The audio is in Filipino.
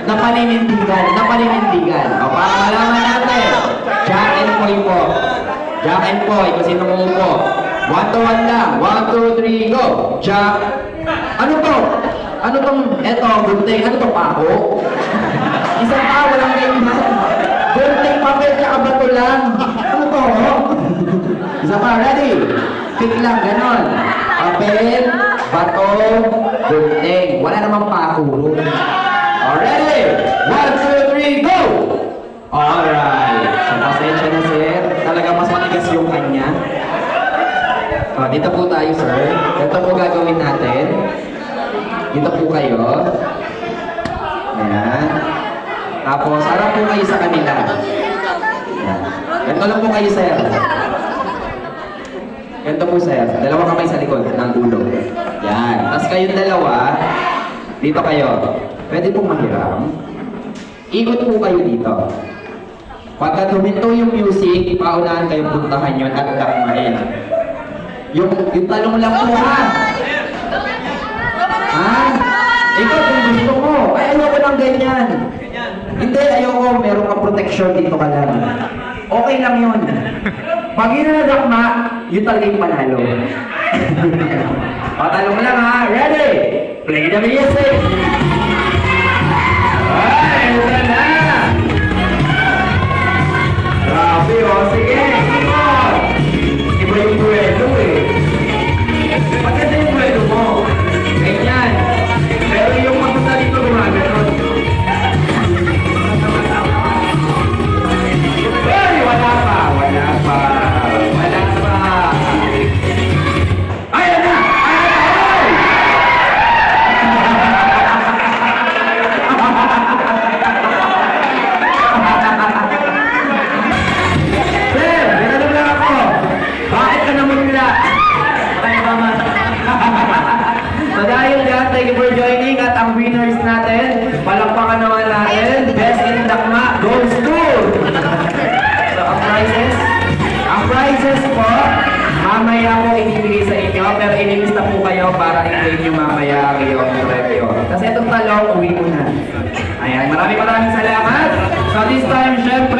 na paninindigan. O, para malaman natin. Jack and Poy po. Jack and Poy, kung sino umuupo. 1 to 1 lang. 1, 2, 3, go! Jack. Ano to? Ano tong, eto, gunting. Ano to, pako? Isang pa, walang ganyan. Gunting, papel, tsaka bato lang. Ano to? Isa pa, ready? Pick lang, ganon. Papel, bato, gunting. Wala namang pako. Already? 1, 2, 3, go! Alright. So, pasensya na, sir. Talaga mas matigas yung kanya. Dito po tayo, sir. Ito po gagawin natin. Dito po kayo. Ayan. Tapos, harap po kayo sa kanila. Ayan. Ganito lang po kayo, sir. Ganito po, sir. Dalawang kamay sa likod ng ulo. Yan. Tapos kayong dalawa, dito kayo. Pwede pong mahiram. Ikot po kayo dito. Pagka tuminto yung music, paunahan kayong puntahan yun at dakmain. Yung talong lang po, ha? Ha? Ikaw kung gusto mo. Ay, ayoko ng ganyan. Hindi, ayoko. Meron kang protection dito ka lang. Okay lang yun. Pag yun na dakma, yun talaga yung panalo. Patalong lang, ha? Ready? Play the music! Ay, wala na! Grabe, o. Sige, iba yung duelo, eh. Maganda yung duelo mo. Ganyan. Pero yung magpunta dito gumagano'n. Ay, wala pa. Wala pa. Wala pa. Ayan na! Ayan na! Ay! Sir, ginanong lang ako. Bakit ka namumula? Ay, mama. So dahil dyan, thank you for joining at ang winners natin, palakpakan naman natin, Best in Dakma goes to! So ang prizes po, mamaya po inibigay sa inyo, pero inilista po kayo para i-claim nyo mamaya ang iyong premyo. Kasi itong talong, uwi ko na. Ayan, maraming salamat. So this time, syempre,